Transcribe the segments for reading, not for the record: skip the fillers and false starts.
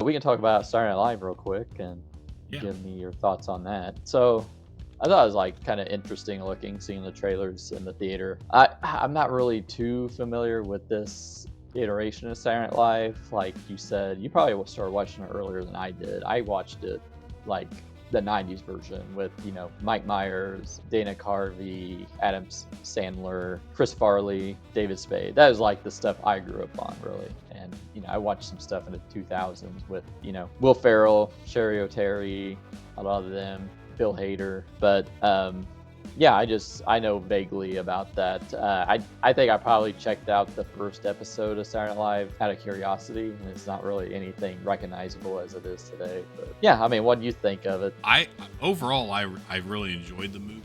we can talk about Saturday Night Live real quick and Yeah. give me your thoughts on that. So I thought it was like kind of interesting looking, seeing the trailers in the theater. I'm not really too familiar with this iteration of Saturday Night Live. Like you said, you probably started watching it earlier than I did. I watched it like the 90s version with, Mike Myers, Dana Carvey, Adam Sandler, Chris Farley, David Spade. That was like the stuff I grew up on, really. And, I watched some stuff in the 2000s with, Will Ferrell, Sherry O'Terry, a lot of them, Bill Hader. But yeah, I know vaguely about that. I think I probably checked out the first episode of Saturday Night Live out of curiosity, and it's not really anything recognizable as it is today. But yeah, I mean, what do you think of it? Overall, I really enjoyed the movie.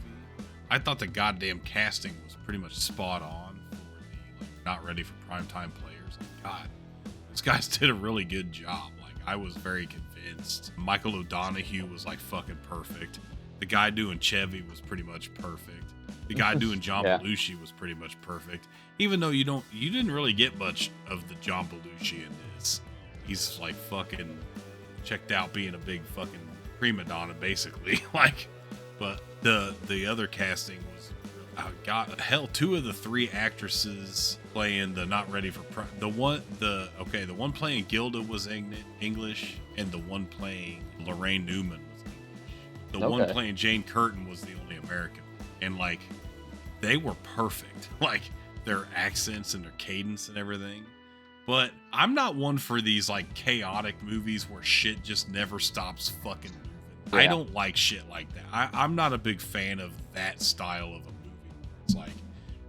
I thought the goddamn casting was pretty much spot on for the not ready for primetime players. Like, God, those guys did a really good job. Like, I was very convinced. Michael O'Donoghue was like fucking perfect. The guy doing Chevy was pretty much perfect. The guy doing John Belushi was pretty much perfect. Even though you didn't really get much of the John Belushi in this. He's like fucking checked out being a big fucking prima donna, basically. But the other casting was, two of the three actresses playing the not ready for the one playing Gilda was English, and the one playing Lorraine Newman. The one playing Jane Curtin was the only American. And, they were perfect. Their accents and their cadence and everything. But I'm not one for these, chaotic movies where shit just never stops fucking moving. Yeah. I don't like shit like that. I'm not a big fan of that style of a movie. It's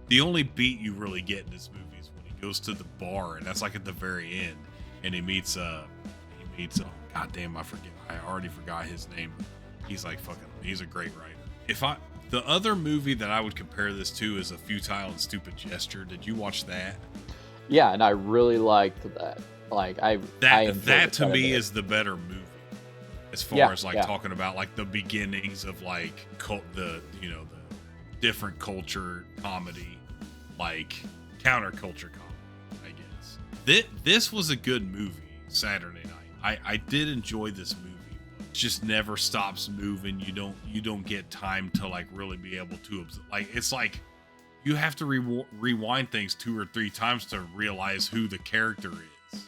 the only beat you really get in this movie is when he goes to the bar, and that's, at the very end. And he meets goddamn, I already forgot his name. He's he's a great writer. The other movie that I would compare this to is A Futile and Stupid Gesture. Did you watch that? Yeah, and I really liked that. That to me is the better movie, as far as talking about the beginnings of the different culture comedy, counterculture comedy, I guess. This was a good movie. Saturday night, I did enjoy this movie. Just never stops moving. You don't get time to really be able to it's you have to rewind things 2 or 3 times to realize who the character is,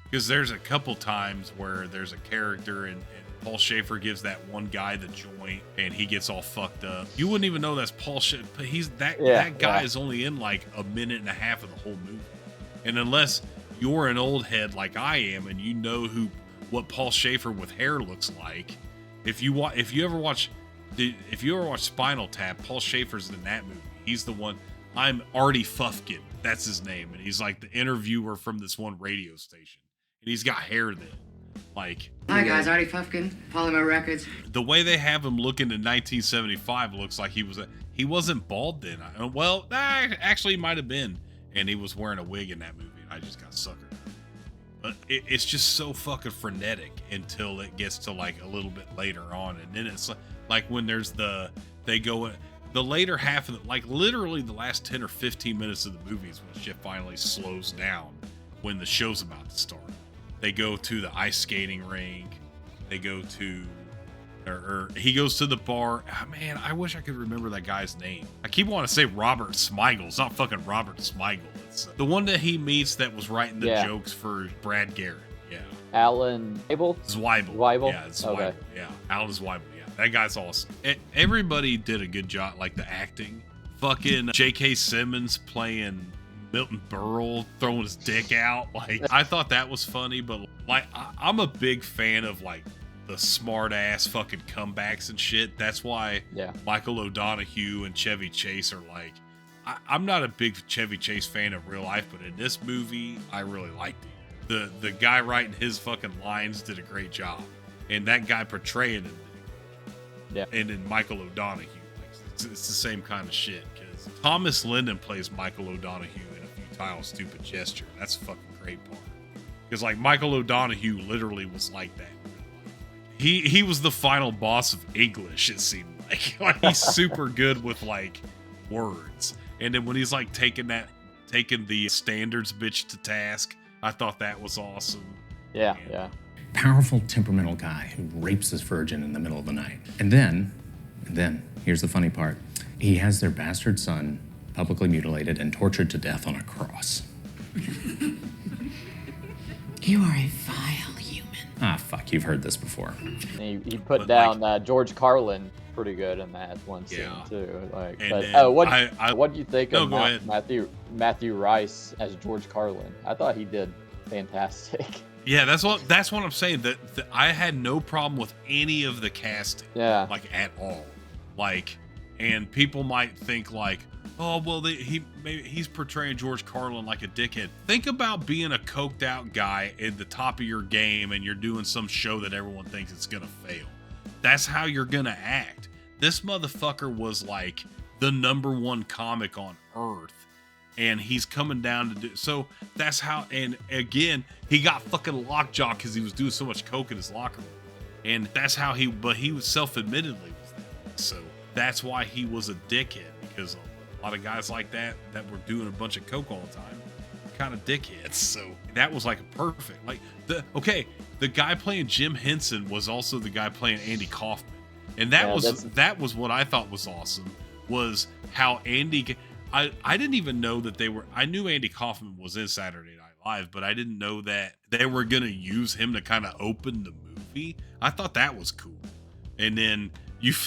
because there's a couple times where there's a character and Paul Schaefer gives that one guy the joint and he gets all fucked up. You wouldn't even know that's Paul Schaefer. That guy is only in a minute and a half of the whole movie, and unless you're an old head like I am and you know what Paul Schaefer with hair looks like. If you ever watch Spinal Tap, Paul Schaefer's in that movie. He's the one. I'm Artie Fufkin. That's his name, and he's the interviewer from this one radio station, and he's got hair then. Hi guys, Artie Fufkin, Polymer Records. The way they have him looking in 1975 looks like he wasn't bald then. Actually, he might have been, and he was wearing a wig in that movie. And I just got suckered. But it's just so fucking frenetic until it gets to a little bit later on, and then it's when there's the later half of literally the last 10 or 15 minutes of the movie is when shit finally slows down when the show's about to start. They go to the ice skating rink. They go to or he goes to the bar. Oh, man, I wish I could remember that guy's name. I keep wanting to say Robert Smigel. It's not fucking Robert Smigel. It's the one that he meets that was writing the jokes for Brad Garrett. Yeah. Alan Zweibel? Zweibel. Yeah, it's Zweibel. Okay. Yeah, Alan Zweibel. Yeah, that guy's awesome. Everybody did a good job, the acting. Fucking J.K. Simmons playing Milton Berle, throwing his dick out. I thought that was funny, but I'm a big fan of the smart ass fucking comebacks and shit. That's why Michael O'Donoghue and Chevy Chase are I'm not a big Chevy Chase fan in real life, but in this movie, I really liked it. The guy writing his fucking lines did a great job, and that guy portraying it. Yeah. And then Michael O'Donoghue, it's the same kind of shit. Because Thomas Lennon plays Michael O'Donoghue in A Futile Stupid Gesture. That's a fucking great part. Because Michael O'Donoghue literally was like that. He was the final boss of English, it seemed like. He's super good with words. And then when he's taking the standards bitch to task, I thought that was awesome. Yeah, yeah. Powerful, temperamental guy who rapes his virgin in the middle of the night. And then, here's the funny part. He has their bastard son publicly mutilated and tortured to death on a cross. You are a vile human. Ah, fuck, you've heard this before. He put down George Carlin pretty good in that one scene too. Like, what do you think of Matthew Rice as George Carlin? I thought he did fantastic. Yeah, that's what I'm saying. That I had no problem with any of the casting. Yeah, like at all. Like, and people might think like, oh well, he's portraying George Carlin like a dickhead. Think about being a coked out guy at the top of your game, and you're doing some show that everyone thinks it's gonna fail. That's how you're gonna act. This motherfucker was like the #1 comic on earth, and he's coming down to do so. That's how. And again, he got fucking lockjaw because he was doing so much coke in his locker room, and that's how he. But he was self-admittedly was that. So that's why he was a dickhead, because a lot of guys like that were doing a bunch of coke all the time, kind of dickheads. So that was like a perfect. Like the guy playing Jim Henson was also the guy playing Andy Kaufman. And that was what I thought was awesome, was how Andy, I didn't even know that I knew Andy Kaufman was in Saturday Night Live, but I didn't know that they were going to use him to kind of open the movie. I thought that was cool. And then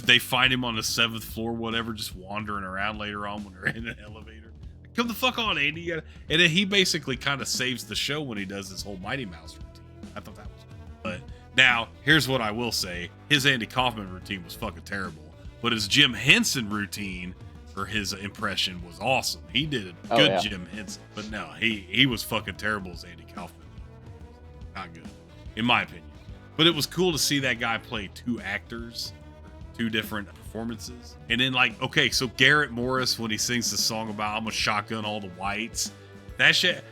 they find him on the 7th floor, whatever, just wandering around later on when they're in an elevator. Come the fuck on, Andy. And then he basically kind of saves the show when he does this whole Mighty Mouse routine. I thought that was cool. But now, here's what I will say. His Andy Kaufman routine was fucking terrible. But his Jim Henson routine, or his impression, was awesome. He did a good Jim Henson. But no, he was fucking terrible as Andy Kaufman. Not good, in my opinion. But it was cool to see that guy play two actors, two different performances. And then okay, so Garrett Morris, when he sings the song about I'm gonna shotgun all the whites, that shit,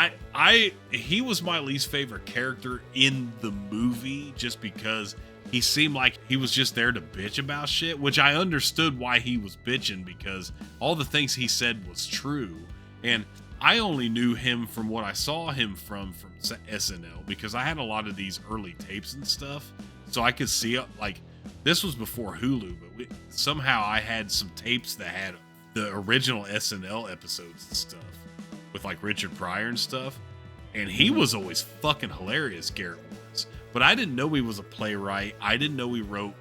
he was my least favorite character in the movie, just because he seemed like he was just there to bitch about shit, which I understood why he was bitching, because all the things he said was true. And I only knew him from what I saw him from SNL, because I had a lot of these early tapes and stuff, so I could see this was before Hulu, but somehow I had some tapes that had the original SNL episodes and stuff with Richard Pryor and stuff, and he was always fucking hilarious, Garrett Morris. But I didn't know he was a playwright. I didn't know he wrote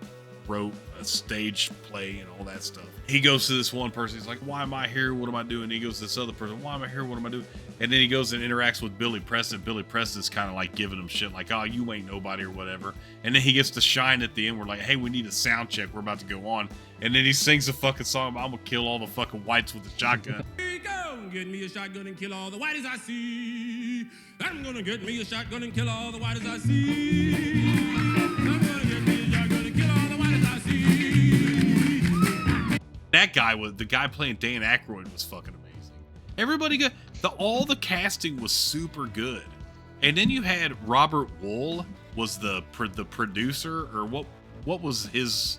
a stage play and all that stuff. He goes to this one person, he's like, why am I here? What am I doing? He goes to this other person, why am I here? What am I doing? And then he goes and interacts with Billy Preston. Billy Preston's kind of giving him shit, oh, you ain't nobody or whatever. And then he gets to shine at the end. We're like, hey, we need a sound check. We're about to go on. And then he sings a fucking song about, I'm gonna kill all the fucking whites with a shotgun. Here you go, get me a shotgun and kill all the whites I see. I'm gonna get me a shotgun and kill all the whites I see. I'm gonna get me a shotgun and kill all the whites I see. That guy the guy playing Dan Aykroyd was fucking amazing. Everybody got all the casting was super good. And then you had Robert Wool was the producer, or what was his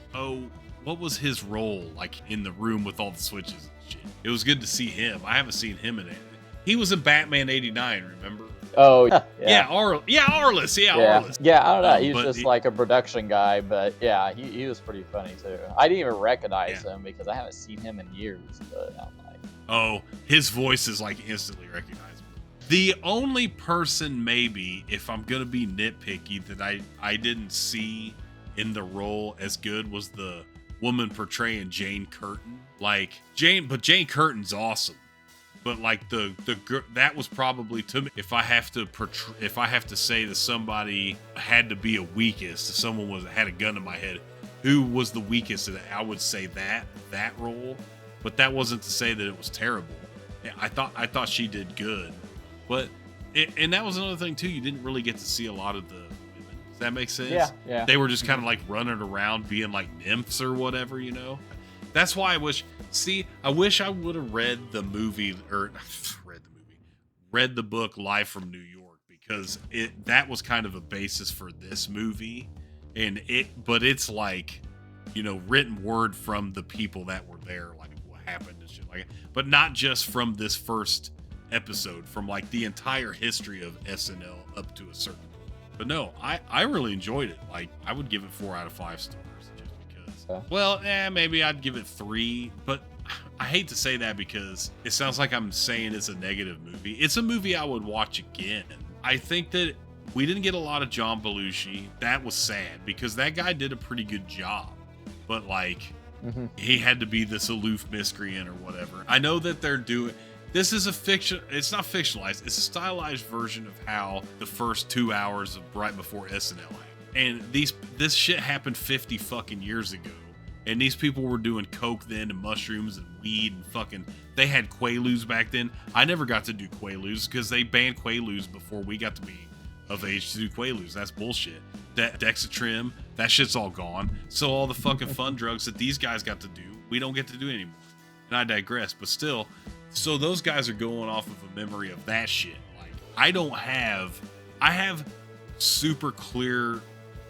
role in the room with all the switches and shit. It was good to see him. I haven't seen him in it. He was in Batman '89, remember? Oh, yeah. Arliss. Arliss. Yeah, I don't know. He was just a production guy, but yeah, he was pretty funny too. I didn't even recognize him because I haven't seen him in years. But oh, his voice is instantly recognizable. The only person, maybe, if I'm gonna be nitpicky, that I didn't see in the role as good was the woman portraying Jane Curtin. Jane Curtin's awesome. But that was probably, to me, if I have to say that somebody had to be a weakest, if someone had a gun to my head, who was the weakest, I would say that role. But that wasn't to say that it was terrible. I thought she did good. But and that was another thing too. You didn't really get to see a lot of the women. Does that make sense? Yeah. They were just kind of running around being nymphs or whatever, That's why I wish I would have read the book Live from New York, because that was kind of a basis for this movie, but it's written word from the people that were there, what happened and shit but not just from this first episode, from the entire history of SNL up to a certain point. But no, I really enjoyed it. Like, I would give it 4 out of 5 stars just because. Yeah. Well, maybe I'd give it 3, but I hate to say that because it sounds like I'm saying it's a negative movie. It's a movie I would watch again. I think that we didn't get a lot of John Belushi. That was sad because that guy did a pretty good job. But like, he had to be this aloof miscreant or whatever. I know that they're doing... This is a fiction. It's not fictionalized. It's a stylized version of how the first 2 hours of right before SNL happened. And this shit happened 50 fucking years ago. And these people were doing coke then and mushrooms and weed and fucking... They had Quaaludes back then. I never got to do Quaaludes because they banned Quaaludes before we got to be of age to do Quaaludes. That's bullshit. That Dexatrim, that shit's all gone. So all the fucking fun drugs that these guys got to do, we don't get to do anymore. And I digress, but still... So those guys are going off of a memory of that shit. Like, I have super clear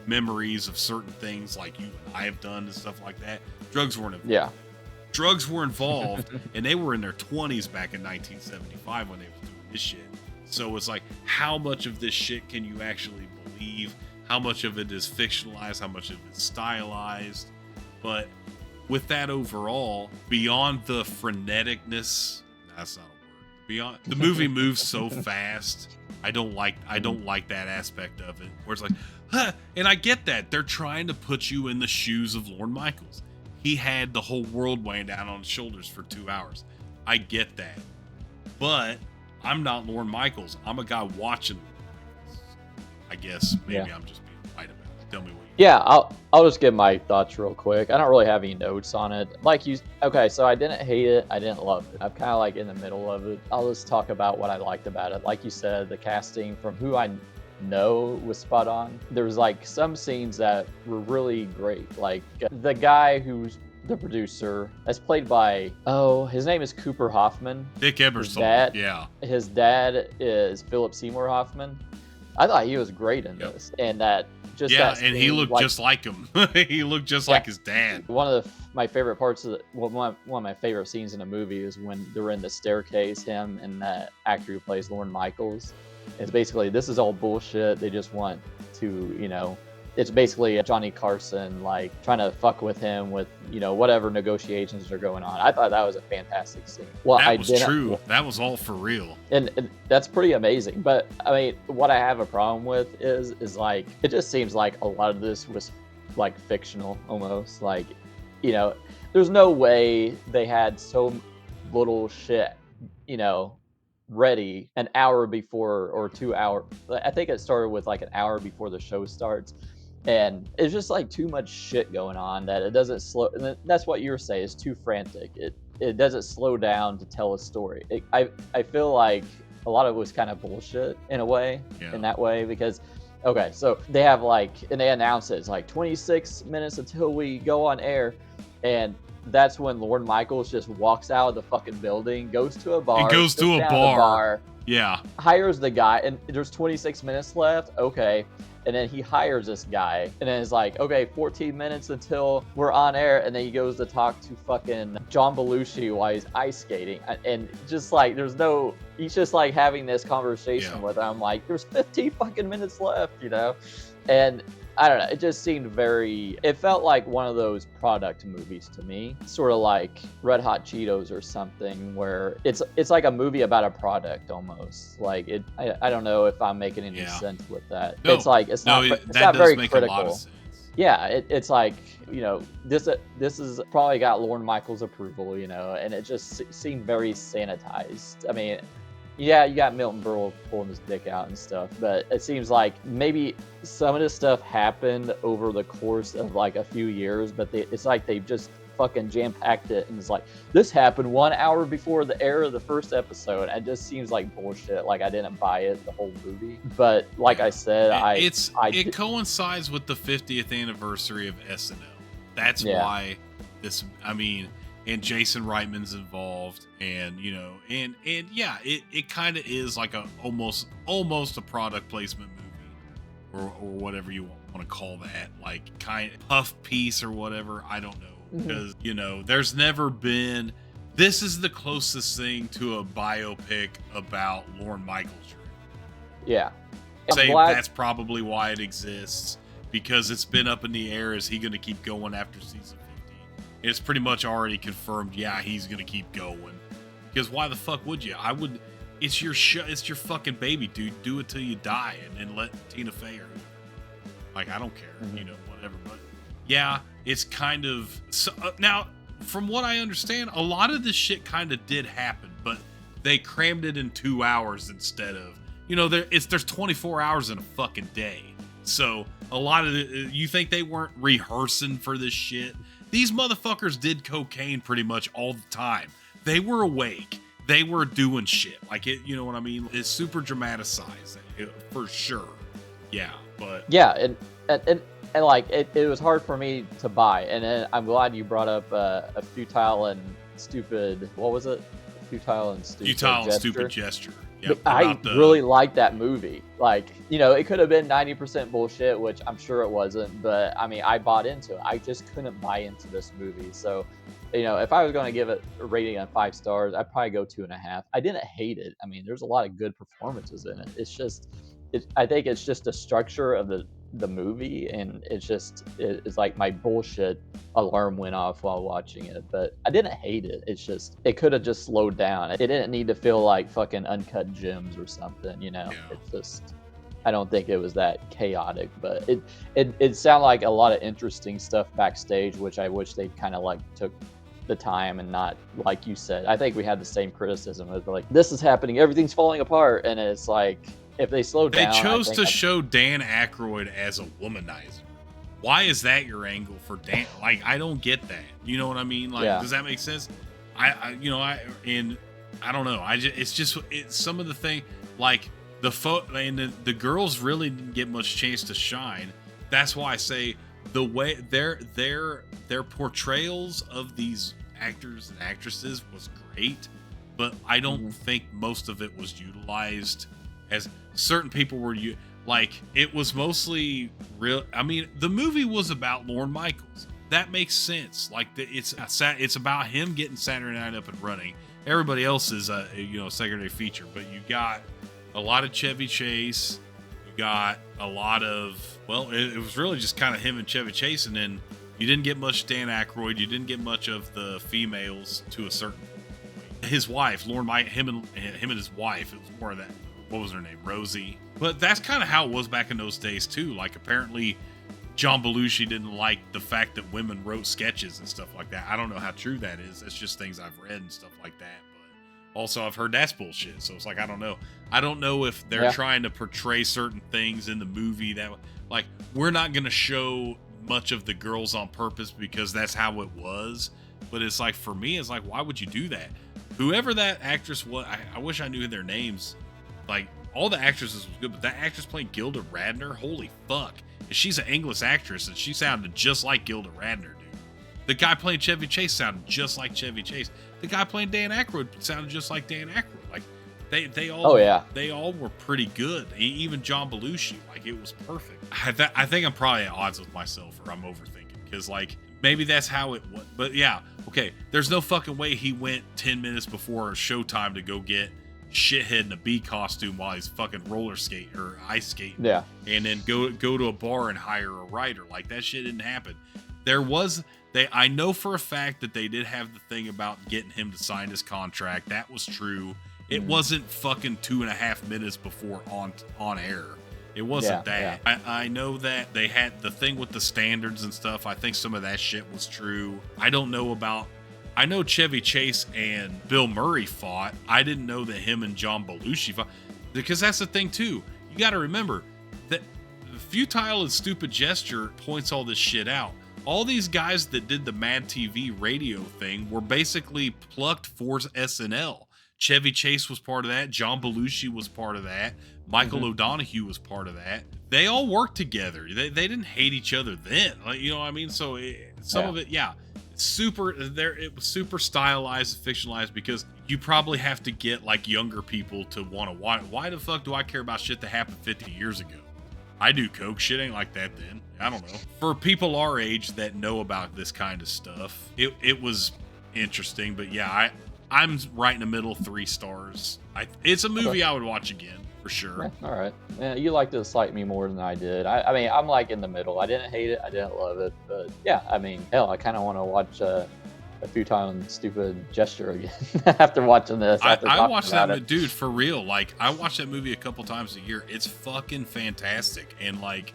memories of certain things like you and I have done and stuff like that. Drugs weren't involved. Yeah. Drugs were involved and they were in their 20s back in 1975 when they were doing this shit. So it's like, how much of this shit can you actually believe? How much of it is fictionalized? How much of it is stylized? But with that overall, beyond the freneticness... That's not a word. Beyond the movie moves so fast. I don't like that aspect of it. Where it's like, huh, and I get that. They're trying to put you in the shoes of Lorne Michaels. He had the whole world weighing down on his shoulders for 2 hours. I get that. But I'm not Lorne Michaels. I'm a guy watching Lorne Michaels. I guess maybe I'm just being right about it. Tell me what you Yeah, I'll just give my thoughts real quick. I don't really have any notes on it. Okay, so I didn't hate it. I didn't love it. I'm kind of like in the middle of it. I'll just talk about what I liked about it. Like you said, the casting from who I know was spot on. There was like some scenes that were really great. Like the guy who's the producer, that's played by, his name is Cooper Hoffman. Dick Ebersol. His dad is Philip Seymour Hoffman. I thought he was great in this, and that just and he looked just like him. He looked just like his dad. One of my favorite parts of one of my favorite scenes in a movie is when they're in the staircase. Him and that actor who plays Lorne Michaels. It's basically, this is all bullshit. They just want to, it's basically Johnny Carson like trying to fuck with him with whatever negotiations are going on. I thought that was a fantastic scene. Well, that was true. That was all for real. And that's pretty amazing. But I mean, what I have a problem with is like, it just seems like a lot of this was like fictional almost. Like, there's no way they had so little shit, ready an hour before or 2 hours. I think it started with like an hour before the show starts. And it's just like too much shit going on that it doesn't slow. And that's what you were saying, it's too frantic. It doesn't slow down to tell a story. I feel like a lot of it was kind of bullshit in a way, in that way, because, okay, so they have and they announce it, it's like 26 minutes until we go on air. And that's when Lorne Michaels just walks out of the fucking building, goes to a bar. He goes to a bar. Yeah. Hires the guy, and there's 26 minutes left. Okay. And then he hires this guy, and then it's like, okay, 14 minutes until we're on air, and then he goes to talk to fucking John Belushi while he's ice skating, and just like, he's just like having this conversation with him. I'm like, there's 15 fucking minutes left, and I don't know, it just seemed it felt like one of those product movies to me, sort of like Red Hot Cheetos or something, where it's like a movie about a product almost. Like I don't know if I'm making any sense with that. No, it's not very critical. A lot of sense. Yeah, it's like, this is probably got Lorne Michaels' approval, and it just seemed very sanitized. I mean, yeah, you got Milton Berle pulling his dick out and stuff, but it seems like maybe some of this stuff happened over the course of like a few years, but it's like they've just fucking jam-packed it, and it's like, this happened 1 hour before the air of the first episode. It just seems like bullshit. Like, I didn't buy it the whole movie, but like I said, it coincides with the 50th anniversary of SNL. That's why this, I mean, and Jason Reitman's involved, and it kind of is like almost a product placement movie, or whatever you want to call that, like kind of puff piece or whatever. I don't know, because there's never been. This is the closest thing to a biopic about Lorne Michaels. Yeah. Say glad- that's probably why it exists, because it's been up in the air. Is he going to keep going after season 15? It's pretty much already confirmed. Yeah, he's going to keep going. Because why the fuck would you? I would. It's your it's your fucking baby, dude. Do it till you die, and then let Tina Fey or like, I don't care, whatever. But yeah, it's kind of now. From what I understand, a lot of this shit kind of did happen, but they crammed it in 2 hours instead of, there's 24 hours in a fucking day. So a lot of you think they weren't rehearsing for this shit? These motherfuckers did cocaine pretty much all the time. They were awake. They were doing shit. Like it, you know what I mean? It's super dramatized for sure. Yeah, but yeah, and like it was hard for me to buy, and then I'm glad you brought up a futile and stupid. What was it? Futile and stupid gesture. Yep, I really liked that movie. Like, it could have been 90% bullshit, which I'm sure it wasn't, but I mean, I bought into it. I just couldn't buy into this movie. So, if I was going to give it a rating on 5 stars, I'd probably go 2.5. I didn't hate it. I mean, there's a lot of good performances in it. It's just, I think it's just the structure of the movie, and it's like my bullshit alarm went off while watching it. But I didn't hate it. It's just, it could have just slowed down. It didn't need to feel like fucking Uncut Gems or something. Yeah. It's just, I don't think it was that chaotic, but it sounded like a lot of interesting stuff backstage, which I wish they kind of like took the time and not, like you said. I think we had the same criticism of like, this is happening, everything's falling apart, and it's like, if they slowed down, they chose to show Dan Aykroyd as a womanizer. Why is that your angle for Dan? Like, I don't get that. You know what I mean? Like, Does that make sense? I don't know. It's some of the thing, like the and the girls really didn't get much chance to shine. That's why I say the way their portrayals of these actors and actresses was great, but I don't think most of it was utilized as certain people were like, it was mostly real. I mean, the movie was about Lorne Michaels. That makes sense. Like, it's about him getting Saturday Night up and running. Everybody else is a secondary feature, but you got a lot of Chevy Chase. You got a lot of, well, it was really just kind of him and Chevy Chase, and then you didn't get much Dan Aykroyd. You didn't get much of the females to a certain point. His wife, Lorne Mike, him and his wife. It was more of that. What was her name? Rosie. But that's kind of how it was back in those days too. Like, apparently John Belushi didn't like the fact that women wrote sketches and stuff like that. I don't know how true that is. It's just things I've read and stuff like that. But also I've heard that's bullshit. So it's like, I don't know. I don't know if they're trying to portray certain things in the movie that, like, we're not going to show much of the girls on purpose because that's how it was. But it's like, for me, it's like, why would you do that? Whoever that actress was, I wish I knew their names. Like, all the actresses was good, but that actress playing Gilda Radner, holy fuck. And she's an English actress, and she sounded just like Gilda Radner, dude. The guy playing Chevy Chase sounded just like Chevy Chase. The guy playing Dan Aykroyd sounded just like Dan Aykroyd. Like, they all were pretty good. Even John Belushi, like, it was perfect. I think I'm probably at odds with myself, or I'm overthinking, because, like, maybe that's how it was. But yeah, okay, there's no fucking way he went 10 minutes before showtime to go get shithead in a bee costume while he's fucking roller skate or ice skating, and then go to a bar and hire a writer. Like, that shit didn't happen. I know for a fact that they did have the thing about getting him to sign his contract. That was true. It wasn't fucking 2.5 minutes before on air. It wasn't that. Yeah. I know that they had the thing with the standards and stuff. I think some of that shit was true. I know Chevy Chase and Bill Murray fought. I didn't know that him and John Belushi fought. Because that's the thing, too. You got to remember that the futile and stupid gesture points all this shit out. All these guys that did the Mad TV radio thing were basically plucked for SNL. Chevy Chase was part of that. John Belushi was part of that. Michael O'Donoghue was part of that. They all worked together. They didn't hate each other then. Like, you know what I mean? So some of it, it was super stylized, fictionalized, because you probably have to get like younger people to want to watch. Why the fuck do I care about shit that happened 50 years ago? I do coke. Shit ain't like that then. I don't know. For people our age that know about this kind of stuff, it was interesting. But yeah, I'm right in the middle, 3 stars. It's a movie I would watch again for sure. Yeah, all right. Yeah, you like to slight me more than I did. I mean, I'm like in the middle. I didn't hate it. I didn't love it. But yeah, I mean, hell, I kind of want to watch a futon stupid gesture again after watching this. I watched that, dude, for real. Like, I watch that movie a couple times a year. It's fucking fantastic. And like,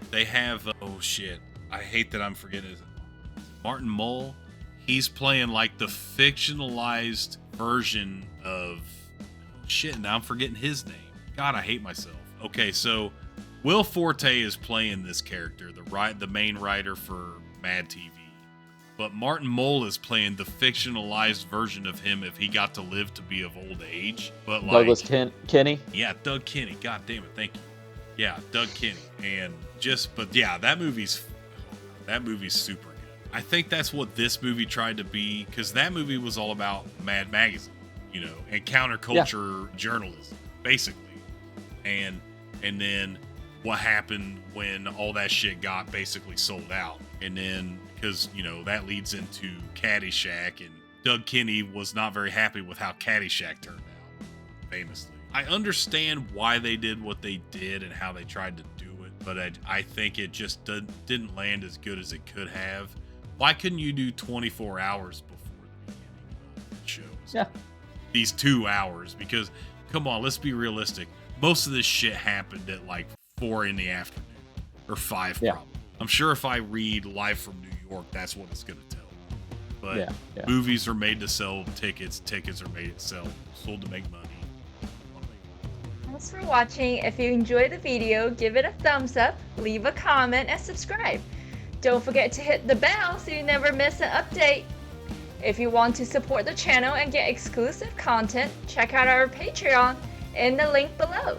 they have oh shit, I hate that I'm forgetting it. Martin Mull. He's playing like the fictionalized version of shit. Now I'm forgetting his name. God, I hate myself. Okay, so Will Forte is playing this character, the main writer for Mad TV. But Martin Mull is playing the fictionalized version of him if he got to live to be of old age. But like Douglas Kenny. Yeah, Doug Kenny. God damn it, thank you. Yeah, Doug Kenny. And but yeah, that movie's super good. I think that's what this movie tried to be, because that movie was all about Mad Magazine, and counterculture journalism, basically. And then what happened when all that shit got basically sold out. And then, because, that leads into Caddyshack, and Doug Kenny was not very happy with how Caddyshack turned out, famously. I understand why they did what they did and how they tried to do it, but I think it just didn't land as good as it could have. Why couldn't you do 24 hours before the beginning of the shows? Yeah. These 2 hours, because, come on, let's be realistic. Most of this shit happened at like 4 in the afternoon, or 5 probably. I'm sure if I read Live from New York, that's what it's going to tell me. But movies are made to sell tickets. Tickets are made to sold to make money. Thanks for watching. If you enjoyed the video, give it a thumbs up, leave a comment, and subscribe. Don't forget to hit the bell so you never miss an update. If you want to support the channel and get exclusive content, check out our Patreon in the link below.